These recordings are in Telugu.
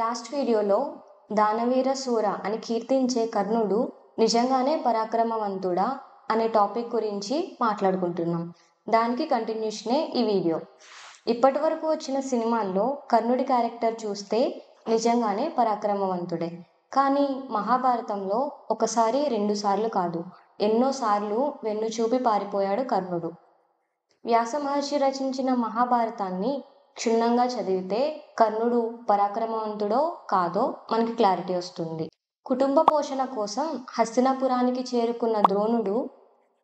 లాస్ట్ వీడియోలో దానవీర శూర అని కీర్తించే కర్ణుడు నిజంగానే పరాక్రమవంతుడా అనే టాపిక్ గురించి మాట్లాడుకుంటున్నాం. దానికి కంటిన్యూషనే ఈ వీడియో. ఇప్పటి వరకు వచ్చిన సినిమాల్లో కర్ణుడి క్యారెక్టర్ చూస్తే నిజంగానే పరాక్రమవంతుడే. కానీ మహాభారతంలో ఒకసారి 2 సార్లు కాదు, ఎన్నోసార్లు వెన్ను చూపి పారిపోయాడు కర్ణుడు. వ్యాస మహర్షి రచించిన మహాభారతాన్ని క్షుణ్ణంగా చదివితే కర్ణుడు పరాక్రమవంతుడో కాదో మనకి క్లారిటీ వస్తుంది. కుటుంబ పోషణ కోసం హస్తినాపురానికి చేరుకున్న ద్రోణుడు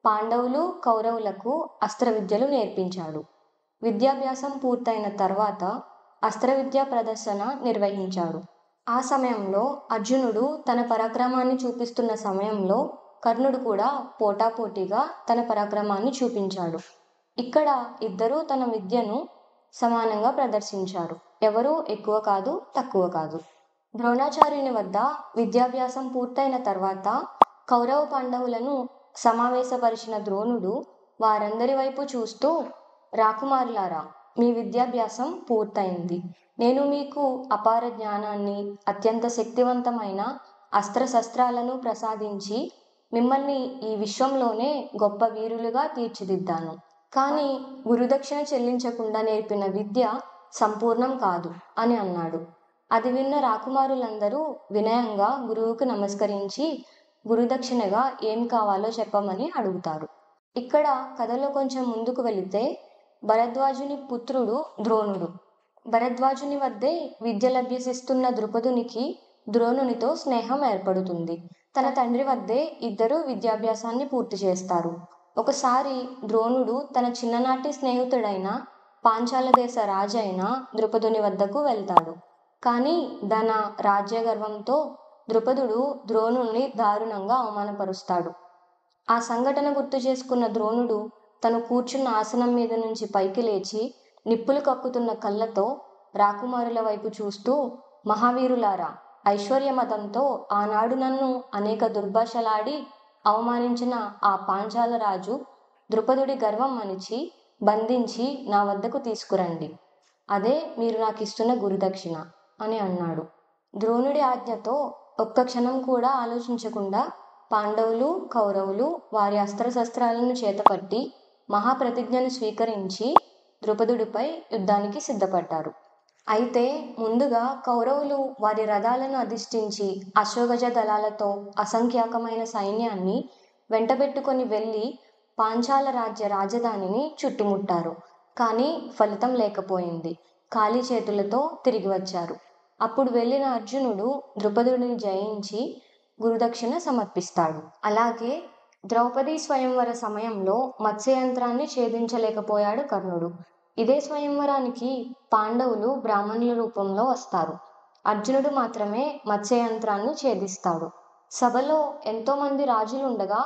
పాండవులు కౌరవులకు అస్త్ర విద్యలు నేర్పించాడు. విద్యాభ్యాసం పూర్తయిన తర్వాత అస్త్ర విద్యా ప్రదర్శన నిర్వహించాడు. ఆ సమయంలో అర్జునుడు తన పరాక్రమాన్ని చూపిస్తున్న సమయంలో కర్ణుడు కూడా పోటాపోటీగా తన పరాక్రమాన్ని చూపించాడు. ఇక్కడ ఇద్దరూ తన విద్యను సమానంగా ప్రదర్శించారు. ఎవరూ ఎక్కువ కాదు, తక్కువ కాదు. ద్రోణాచార్యుని వద్ద విద్యాభ్యాసం పూర్తయిన తర్వాత కౌరవ పాండవులను సమావేశపరిచిన ద్రోణుడు వారందరి వైపు చూస్తూ, రాకుమారులారా, మీ విద్యాభ్యాసం పూర్తయింది. నేను మీకు అపార జ్ఞానాన్ని, అత్యంత శక్తివంతమైన అస్త్రశస్త్రాలను ప్రసాదించి మిమ్మల్ని ఈ విశ్వంలోనే గొప్ప వీరులుగా తీర్చిదిద్దాను. కానీ గురుదక్షిణ చెల్లించకుండా నేర్పిన విద్య సంపూర్ణం కాదు అని అన్నాడు. అది విన్న రాకుమారులందరూ వినయంగా గురువుకు నమస్కరించి గురుదక్షిణగా ఏం కావాలో చెప్పమని అడుగుతారు. ఇక్కడ కథలో కొంచెం ముందుకు వెళితే భరద్వాజుని పుత్రుడు ద్రోణుడు. భరద్వాజుని వద్దే విద్యలభ్యసిస్తున్న ద్రుపదునికి ద్రోణునితో స్నేహం ఏర్పడుతుంది. తన తండ్రి వద్దే ఇద్దరూ విద్యాభ్యాసాన్ని పూర్తి చేస్తారు. ఒకసారి ద్రోణుడు తన చిన్ననాటి స్నేహితుడైన పాంచాల దేశ రాజైన ద్రుపదుని వద్దకు వెళ్తాడు. కానీ ధన రాజ్య గర్వంతో ద్రుపదుడు ద్రోణుణ్ణి దారుణంగా అవమానపరుస్తాడు. ఆ సంఘటన గుర్తు చేసుకున్న ద్రోణుడు తను కూర్చున్న ఆసనం మీద నుంచి పైకి లేచి నిప్పులు కక్కుతున్న కళ్ళతో రాకుమారుల వైపు చూస్తూ, మహావీరులారా, ఐశ్వర్యమతంతో ఆనాడు నన్ను అనేక దుర్భాషలాడి అవమానించిన ఆ పాంచాల రాజు ద్రుపదుడి గర్వం అణిచి బంధించి నా వద్దకు తీసుకురండి. అదే మీరు నాకు ఇస్తున్న గురుదక్షిణ అని అన్నాడు. ద్రోణుడి ఆజ్ఞతో ఒక్క క్షణం కూడా ఆలోచించకుండా పాండవులు కౌరవులు వారి అస్త్రశస్త్రాలను చేతపట్టి మహాప్రతిజ్ఞను స్వీకరించి ద్రుపదుడిపై యుద్ధానికి సిద్ధపడ్డారు. అయితే ముందుగా కౌరవులు వారి రథాలను అధిష్ఠించి అశ్వగజ దళాలతో అసంఖ్యాకమైన సైన్యాన్ని వెంటబెట్టుకొని వెళ్ళి పాంచాల రాజ్య రాజధానిని చుట్టుముట్టారు. కానీ ఫలితం లేకపోయింది. ఖాళీ చేతులతో తిరిగి వచ్చారు. అప్పుడు వెళ్ళిన అర్జునుడు ద్రుపదుడిని జయించి గురుదక్షిణ సమర్పిస్తాడు. అలాగే ద్రౌపది స్వయంవర సమయంలో మత్స్యయంత్రాన్ని ఛేదించలేకపోయాడు కర్ణుడు. ఇదే స్వయంవరానికి పాండవులు బ్రాహ్మణుల రూపంలో వస్తారు. అర్జునుడు మాత్రమే మత్స్యయంత్రాన్ని ఛేదిస్తాడు. సభలో ఎంతో మంది రాజులుండగా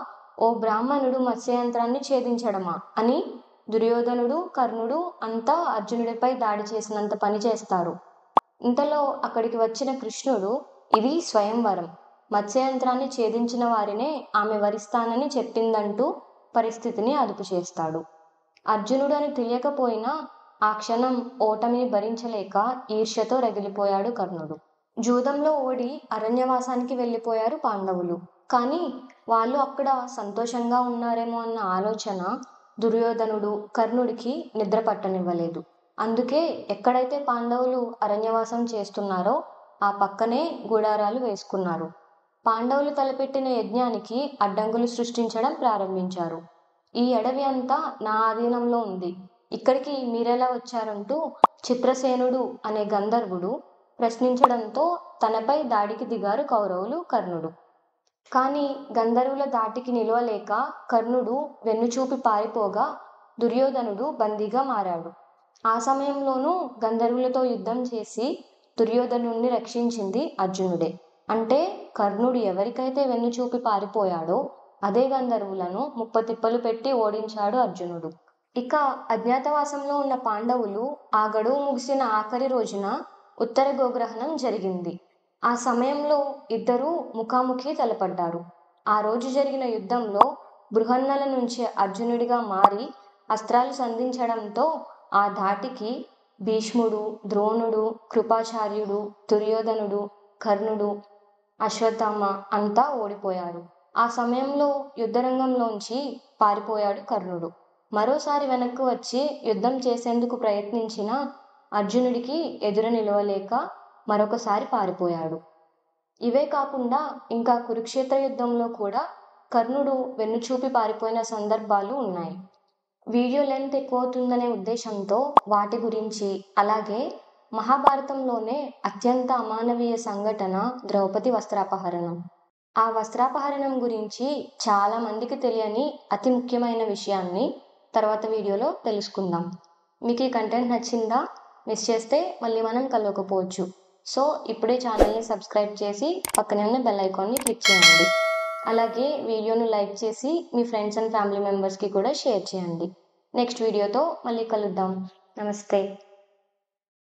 ఓ బ్రాహ్మణుడు మత్స్యయంత్రాన్ని ఛేదించడమా అని దుర్యోధనుడు కర్ణుడు అంతా అర్జునుడిపై దాడి చేసినంత పని చేస్తారు. ఇంతలో అక్కడికి వచ్చిన కృష్ణుడు, ఇది స్వయంవరం, మత్స్యయంత్రాన్ని ఛేదించిన వారినే ఆమె వరిస్తానని చెప్పిందంటూ పరిస్థితిని అదుపు చేస్తాడు. అర్జునుడు అని తెలియకపోయినా ఆ క్షణం ఓటమిని భరించలేక ఈర్ష్యతో రగిలిపోయాడు కర్ణుడు. జూదంలో ఓడి అరణ్యవాసానికి వెళ్ళిపోయారు పాండవులు. కానీ వాళ్ళు అక్కడ సంతోషంగా ఉన్నారేమో అన్న ఆలోచన దుర్యోధనుడు కర్ణుడికి నిద్ర పట్టనివ్వలేదు. అందుకే ఎక్కడైతే పాండవులు అరణ్యవాసం చేస్తున్నారో ఆ పక్కనే గుడారాలు వేసుకున్నారు. పాండవులు తలపెట్టిన యజ్ఞానికి అడ్డంకులు సృష్టించడం ప్రారంభించారు. ఈ అడవి అంతా నా ఆధీనంలో ఉంది, ఇక్కడికి మీరెలా వచ్చారంటూ చిత్రసేనుడు అనే గంధర్వుడు ప్రశ్నించడంతో తనపై దాడికి దిగారు కౌరవులు కర్ణుడు. కానీ గంధర్వుల దాటికి నిలవలేక కర్ణుడు వెన్నుచూపి పారిపోగా దుర్యోధనుడు బందీగా మారాడు. ఆ సమయంలోనూ గంధర్వులతో యుద్ధం చేసి దుర్యోధనుణ్ణి రక్షించింది అర్జునుడే. అంటే కర్ణుడు ఎవరికైతే వెన్నుచూపి పారిపోయాడో అదే గంధర్వులను ముప్పతిప్పలు పెట్టి ఓడించాడు అర్జునుడు. ఇక అజ్ఞాతవాసంలో ఉన్న పాండవులు ఆ గడువు ముగిసిన ఆఖరి రోజున ఉత్తర గోగ్రహణం జరిగింది. ఆ సమయంలో ఇద్దరూ ముఖాముఖి తలపడ్డారు. ఆ రోజు జరిగిన యుద్ధంలో బృహన్నల నుంచి అర్జునుడిగా మారి అస్త్రాలు సంధించడంతో ఆ ధాటికి భీష్ముడు, ద్రోణుడు, కృపాచార్యుడు, దుర్యోధనుడు, కర్ణుడు, అశ్వత్థామ అంతా ఓడిపోయారు. ఆ సమయంలో యుద్ధరంగంలోంచి పారిపోయాడు కర్ణుడు. మరోసారి వెనక్కు వచ్చి యుద్ధం చేసేందుకు ప్రయత్నించిన అర్జునుడికి ఎదురు నిలవలేక మరొకసారి పారిపోయాడు. ఇవే కాకుండా ఇంకా కురుక్షేత్ర యుద్ధంలో కూడా కర్ణుడు వెన్నుచూపి పారిపోయిన సందర్భాలు ఉన్నాయి. వీడియో లెంత్ ఎక్కువ అవుతుందనే ఉద్దేశంతో వాటి గురించి, అలాగే మహాభారతంలోనే అత్యంత అమానవీయ సంఘటన ద్రౌపది వస్త్రాపహరణం. ఆ వస్త్రాపహరణం గురించి చాలా మందికి తెలియని అతి ముఖ్యమైన విషయాన్ని తర్వాత వీడియోలో తెలుసుకుందాం. మీకు ఈ కంటెంట్ నచ్చిందా? మిస్ చేస్తే మళ్ళీ మనం కలవకపోవచ్చు. సో ఇప్పుడే ఛానల్ని సబ్స్క్రైబ్ చేసి పక్కనే ఉన్న బెల్ ఐకాన్ని క్లిక్ చేయండి. అలాగే వీడియోను లైక్ చేసి మీ ఫ్రెండ్స్ అండ్ ఫ్యామిలీ మెంబర్స్కి కూడా షేర్ చేయండి. నెక్స్ట్ వీడియోతో మళ్ళీ కలుద్దాం. నమస్తే.